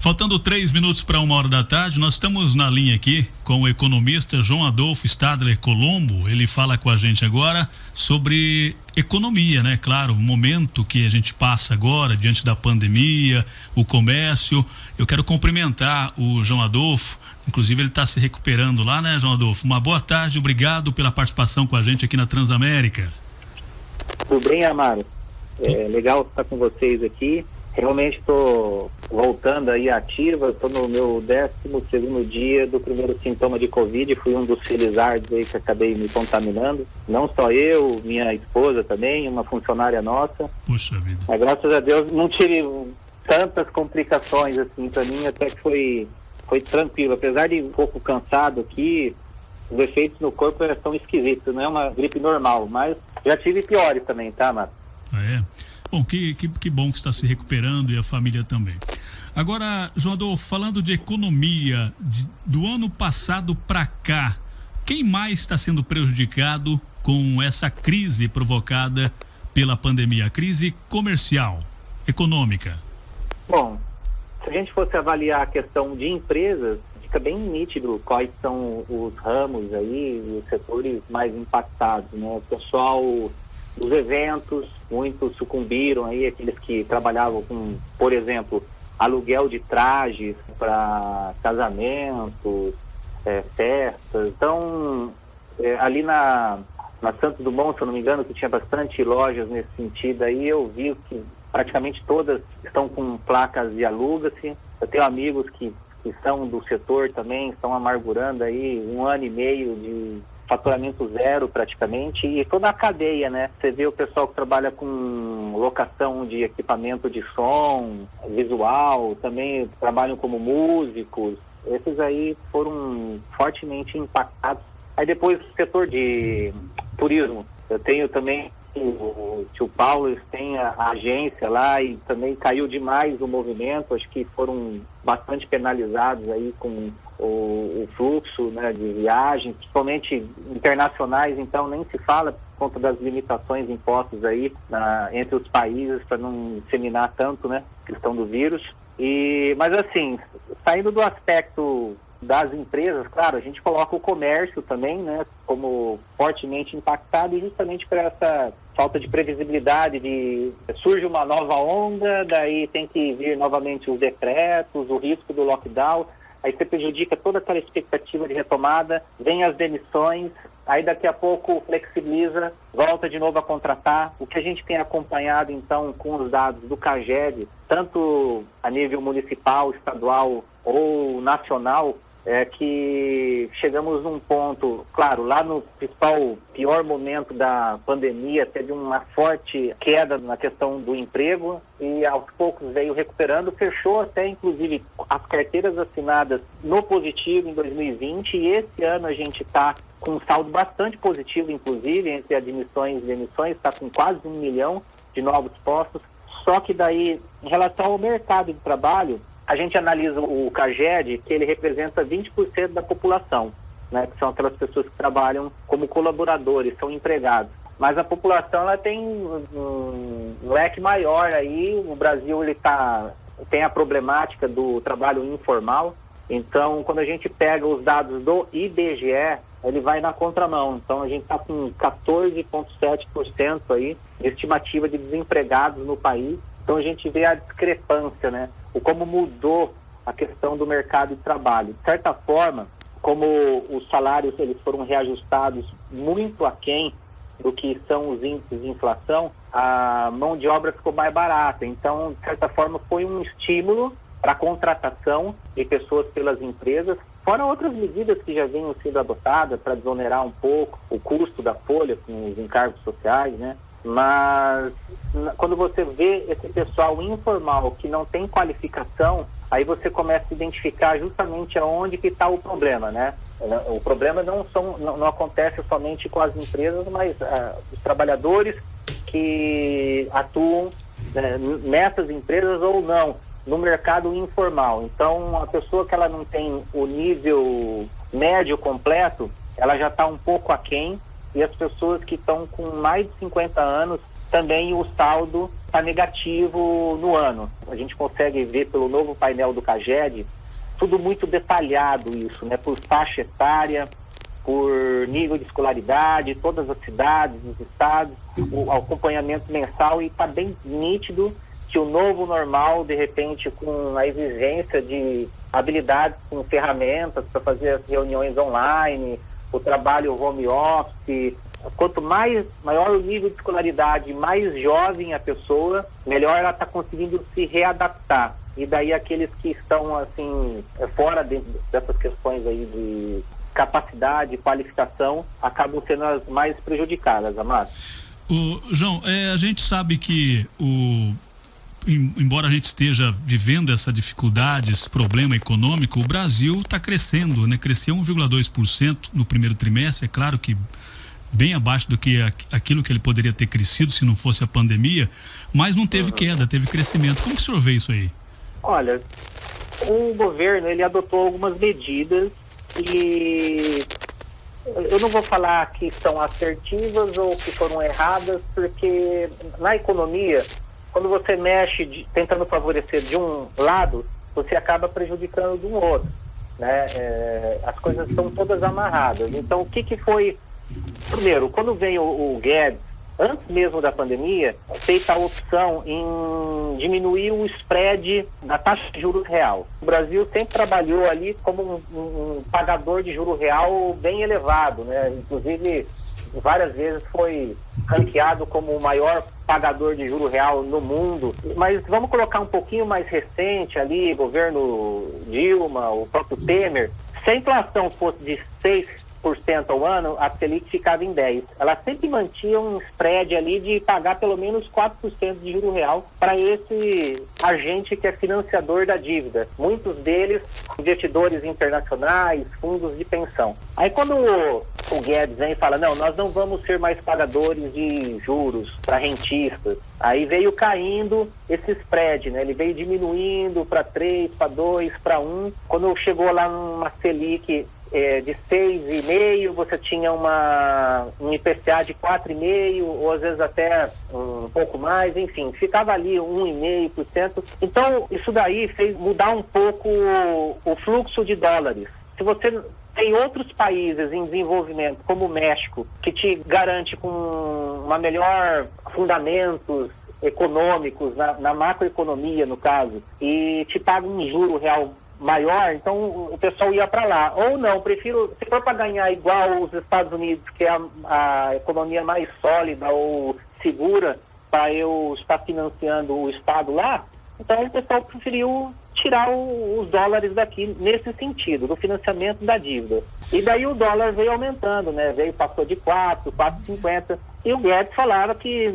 Faltando 3 minutos para 1 hora da tarde, nós estamos na linha aqui com o economista João Adolfo Stadler Colombo. Ele fala com a gente agora sobre economia, né? Claro, o momento que a gente passa agora, diante da pandemia, o comércio. Eu quero cumprimentar o João Adolfo, inclusive ele está se recuperando lá, né, João Adolfo? Uma boa tarde, obrigado pela participação com a gente aqui na Transamérica. Tudo bem, Amaro? É legal estar com vocês aqui. Realmente estou voltando aí ativa, estou no meu 12º dia do primeiro sintoma de Covid, fui um dos felizardos aí que acabei me contaminando, não só eu, minha esposa também, uma funcionária nossa. Puxa vida. Mas graças a Deus não tive tantas complicações assim para mim, até que foi tranquilo, apesar de um pouco cansado aqui, os efeitos no corpo são esquisitos, não é uma gripe normal, mas já tive piores também, tá, Marcos? Ah, é? Bom, que bom que está se recuperando e a família também. Agora, João Adolfo, falando de economia, do ano passado para cá, quem mais está sendo prejudicado com essa crise provocada pela pandemia? A crise comercial, econômica? Bom, se a gente fosse avaliar a questão de empresas, fica bem nítido quais são os ramos aí, os setores mais impactados, né? O pessoal dos eventos, muitos sucumbiram aí, aqueles que trabalhavam com, por exemplo, aluguel de trajes para casamentos, festas. Então, ali na Santos Dumont, se eu não me engano, que tinha bastante lojas nesse sentido aí, eu vi que praticamente todas estão com placas de aluga-se. Eu tenho amigos que são do setor também, estão amargurando aí 1 ano e meio de faturamento zero praticamente, e toda a cadeia, né? Você vê o pessoal que trabalha com locação de equipamento de som, visual, também trabalham como músicos, esses aí foram fortemente impactados. Aí depois o setor de turismo, eu tenho também o tio Paulo, eles têm a agência lá e também caiu demais o movimento, acho que foram bastante penalizados aí com o fluxo, né, de viagens, principalmente internacionais, então nem se fala por conta das limitações impostas aí entre os países para não disseminar tanto, né, a questão do vírus. Mas assim, saindo do aspecto das empresas, claro, a gente coloca o comércio também, né, como fortemente impactado, e justamente por essa falta de previsibilidade, surge uma nova onda, daí tem que vir novamente os decretos, o risco do lockdown, aí você prejudica toda aquela expectativa de retomada, vem as demissões, aí daqui a pouco flexibiliza, volta de novo a contratar. O que a gente tem acompanhado então com os dados do CAGED, tanto a nível municipal, estadual ou nacional, é que chegamos num ponto, claro, lá no principal pior momento da pandemia, teve uma forte queda na questão do emprego e aos poucos veio recuperando, fechou até inclusive as carteiras assinadas no positivo em 2020, e esse ano a gente está com um saldo bastante positivo, inclusive entre admissões e demissões, está com quase 1 milhão de novos postos. Só que daí, em relação ao mercado de trabalho, a gente analisa o CAGED, que ele representa 20% da população, né, que são aquelas pessoas que trabalham como colaboradores, são empregados. Mas a população ela tem um leque maior aí. O Brasil tem a problemática do trabalho informal. Então, quando a gente pega os dados do IBGE, ele vai na contramão. Então, a gente está com 14,7% aí de estimativa de desempregados no país. Então, a gente vê a discrepância, né? O como mudou a questão do mercado de trabalho. De certa forma, como os salários eles foram reajustados muito aquém do que são os índices de inflação, a mão de obra ficou mais barata. Então, de certa forma, foi um estímulo para a contratação de pessoas pelas empresas, fora outras medidas que já vinham sendo adotadas para desonerar um pouco o custo da folha com os encargos sociais, né? Mas quando você vê esse pessoal informal que não tem qualificação, aí você começa a identificar justamente aonde que está o problema, né? O problema não acontece somente com as empresas, mas os trabalhadores que atuam nessas empresas ou não, no mercado informal. Então, a pessoa que ela não tem o nível médio completo, ela já está um pouco aquém, e as pessoas que estão com mais de 50 anos também o saldo está negativo no ano. A gente consegue ver pelo novo painel do CAGED, tudo muito detalhado isso, né? Por faixa etária, por nível de escolaridade, todas as cidades, os estados, o acompanhamento mensal, e está bem nítido que o novo normal, de repente, com a exigência de habilidades com ferramentas para fazer as reuniões online, o trabalho home office, quanto maior o nível de escolaridade, mais jovem a pessoa, melhor ela está conseguindo se readaptar. E daí aqueles que estão assim fora dessas questões aí de capacidade, qualificação, acabam sendo as mais prejudicadas, Amado. João, a gente sabe que embora a gente esteja vivendo essa dificuldade, esse problema econômico, o Brasil está crescendo, né? Cresceu 1,2% no primeiro trimestre, é claro que bem abaixo do que aquilo que ele poderia ter crescido se não fosse a pandemia, mas não teve queda, teve crescimento. Como que o senhor vê isso aí? Olha, o governo, ele adotou algumas medidas e eu não vou falar que são assertivas ou que foram erradas, porque na economia, quando você mexe tentando favorecer de um lado, você acaba prejudicando de um outro, né? As coisas estão todas amarradas. Então, o que foi... Primeiro, quando veio o Guedes, antes mesmo da pandemia, feita a opção em diminuir o spread da taxa de juros real. O Brasil sempre trabalhou ali como um pagador de juro real bem elevado, né? Inclusive, várias vezes foi ranqueado como o maior pagador de juro real no mundo. Mas vamos colocar um pouquinho mais recente ali, governo Dilma, o próprio Temer. Se a inflação fosse de 6% ao ano, a Selic ficava em 10%. Ela sempre mantinha um spread ali de pagar pelo menos 4% de juro real para esse agente que é financiador da dívida. Muitos deles, investidores internacionais, fundos de pensão. Aí quando o Guedes vem e fala, não, nós não vamos ser mais pagadores de juros para rentistas. Aí veio caindo esse spread, né? Ele veio diminuindo para 3, para 2, para 1. Quando chegou lá numa Selic de 6,5, você tinha um IPCA de 4,5, ou às vezes até um pouco mais, enfim, ficava ali 1,5%. Então, isso daí fez mudar um pouco o fluxo de dólares. Se você tem outros países em desenvolvimento, como o México, que te garante com uma melhor fundamentos econômicos, na macroeconomia, no caso, e te paga um juro real maior, então o pessoal ia para lá. Ou não, prefiro, se for para ganhar igual os Estados Unidos, que é a economia mais sólida ou segura, para eu estar financiando o Estado lá, então o pessoal preferiu tirar os dólares daqui nesse sentido, do financiamento da dívida. E daí o dólar veio aumentando, né? Passou de 4,50, e o Guedes falava que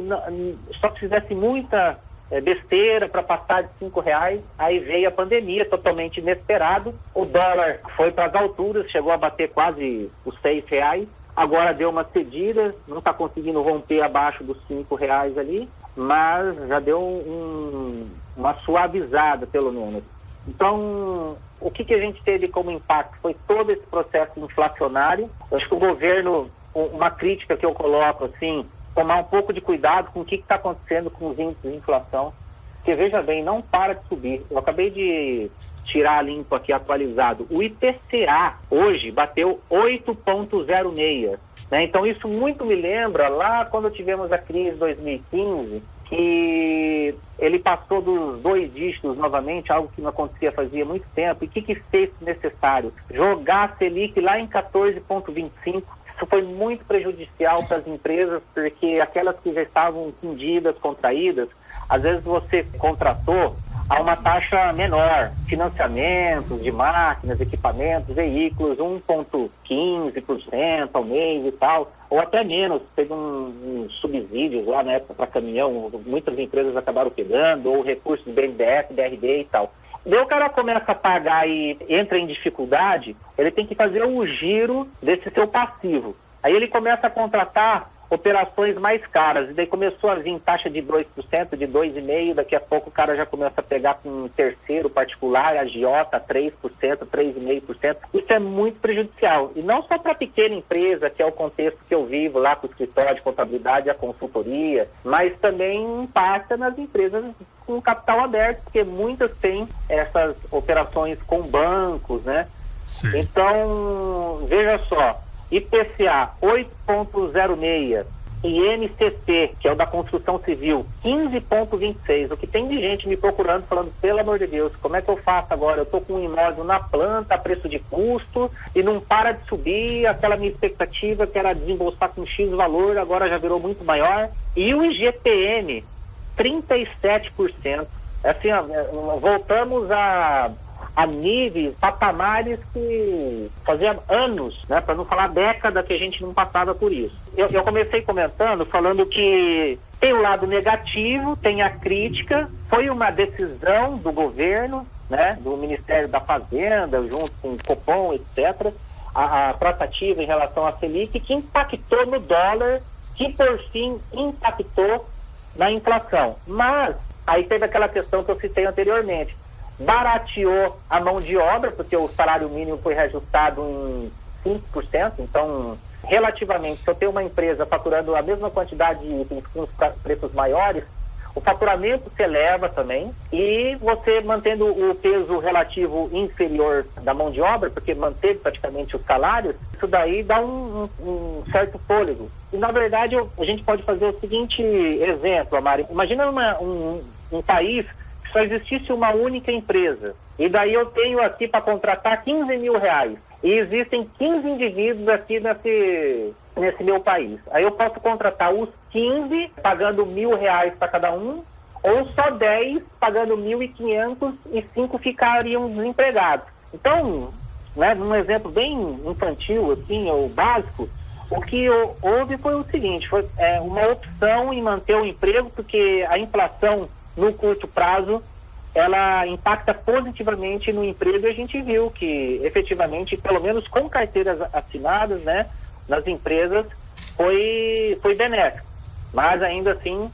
só se fizesse muita besteira para passar de R$5, aí veio a pandemia, totalmente inesperado, o dólar foi para as alturas, chegou a bater quase os R$6, agora deu uma cedida, não está conseguindo romper abaixo dos R$5 ali, mas já deu uma suavizada, pelo menos. Então, o que a gente teve como impacto foi todo esse processo inflacionário. Eu acho que o governo, uma crítica que eu coloco assim, tomar um pouco de cuidado com o que está acontecendo com os índices de inflação, porque veja bem, não para de subir. Eu acabei de tirar limpo aqui, atualizado. O IPCA hoje bateu 8,06, né? Então isso muito me lembra lá quando tivemos a crise de 2015, que ele passou dos 2 dígitos novamente, algo que não acontecia fazia muito tempo. E o que fez necessário? Jogar a Selic lá em 14,25. Isso foi muito prejudicial para as empresas, porque aquelas que já estavam com dívidas contraídas, às vezes você contratou a uma taxa menor, financiamentos de máquinas, equipamentos, veículos, 1,15% ao mês e tal, ou até menos, teve uns subsídios lá na época para caminhão, muitas empresas acabaram pegando, ou recursos do BNDES, BRD e tal. Daí o cara começa a pagar e entra em dificuldade, ele tem que fazer o giro desse seu passivo. Aí ele começa a contratar operações mais caras. E daí começou a vir taxa de 2%, de 2,5%, daqui a pouco o cara já começa a pegar com um terceiro particular, agiota, 3%, 3,5%. Isso é muito prejudicial. E não só para a pequena empresa, que é o contexto que eu vivo lá com o escritório de contabilidade e a consultoria, mas também impacta nas empresas com capital aberto, porque muitas têm essas operações com bancos, né? Sim. Então, veja só, IPCA 8,06, INCC, que é o da construção civil, 15,26. O que tem de gente me procurando, falando, pelo amor de Deus, como é que eu faço agora? Eu estou com um imóvel na planta, a preço de custo, e não para de subir, aquela minha expectativa que era desembolsar com X valor, agora já virou muito maior. E o IGPM, 37%. Assim, ó, voltamos a níveis, patamares que fazia anos, né, para não falar década, que a gente não passava por isso. Eu comecei comentando, falando que tem o lado negativo, tem a crítica, foi uma decisão do governo, né, do Ministério da Fazenda, junto com o Copom, etc., a tratativa em relação à Selic, que impactou no dólar, que por fim impactou na inflação. Mas aí teve aquela questão que eu citei anteriormente, barateou a mão de obra, porque o salário mínimo foi reajustado em 5%, então, relativamente, se eu tenho uma empresa faturando a mesma quantidade de itens com os preços maiores, o faturamento se eleva também, e você mantendo o peso relativo inferior da mão de obra, porque manteve praticamente os salários, isso daí dá um certo fôlego. E, na verdade, a gente pode fazer o seguinte exemplo, Amari. Imagina um país que só existisse uma única empresa, e daí eu tenho aqui para contratar 15 mil reais, e existem 15 indivíduos aqui nesse meu país. Aí eu posso contratar os 15 pagando R$1.000 para cada um, ou só 10 pagando 1.500 e 5 ficariam desempregados. Então, né, num exemplo bem infantil, assim, ou básico, o que houve foi o seguinte, foi uma opção em manter o emprego, porque a inflação no curto prazo, ela impacta positivamente no emprego, e a gente viu que, efetivamente, pelo menos com carteiras assinadas, né, nas empresas, foi benéfico. Mas, ainda assim,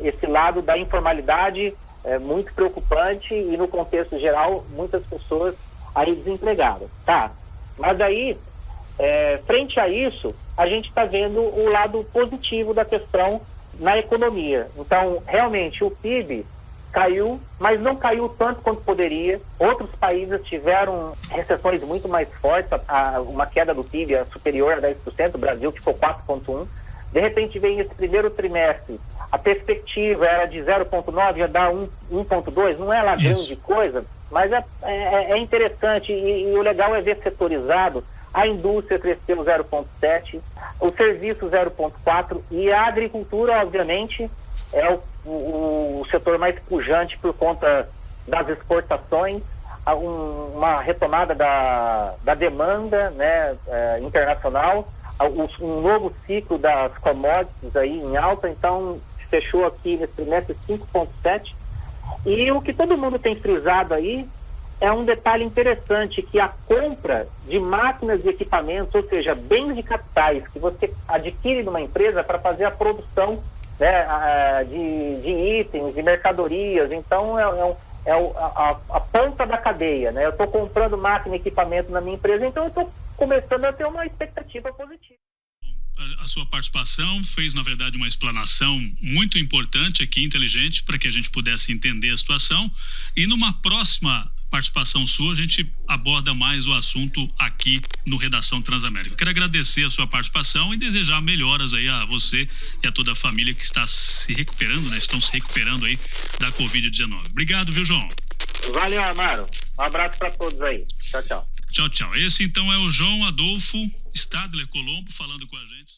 esse lado da informalidade é muito preocupante, e, no contexto geral, muitas pessoas aí desempregadas. Tá, mas aí, frente a isso, a gente está vendo o lado positivo da questão na economia. Então, realmente, o PIB caiu, mas não caiu tanto quanto poderia. Outros países tiveram recessões muito mais fortes, uma queda do PIB superior a 10%, o Brasil ficou 4,1%. De repente vem esse primeiro trimestre, a perspectiva era de 0,9%, já dá 1,2%, não é lá grande coisa, mas é interessante, e o legal é ver setorizado. A indústria cresceu 0,7%, o serviço 0,4%, e a agricultura, obviamente, é o setor mais pujante por conta das exportações, uma retomada da demanda, né, internacional, um novo ciclo das commodities aí em alta. Então fechou aqui nesse trimestre 5,7%, e o que todo mundo tem frisado aí é um detalhe interessante, que a compra de máquinas e equipamentos, ou seja, bens de capitais que você adquire numa empresa para fazer a produção, né, de itens, de mercadorias. Então a ponta da cadeia, né? Eu estou comprando máquina e equipamento na minha empresa, então eu estou começando a ter uma expectativa positiva. A sua participação fez, na verdade, uma explanação muito importante aqui, inteligente, para que a gente pudesse entender a situação, e numa próxima participação sua, a gente aborda mais o assunto aqui no Redação Transamérica. Eu quero agradecer a sua participação e desejar melhoras aí a você e a toda a família que está se recuperando, né? Estão se recuperando aí da Covid-19. Obrigado, viu, João? Valeu, Amaro. Um abraço para todos aí. Tchau, tchau. Tchau, tchau. Esse, então, é o João Adolfo Stadler Colombo falando com a gente.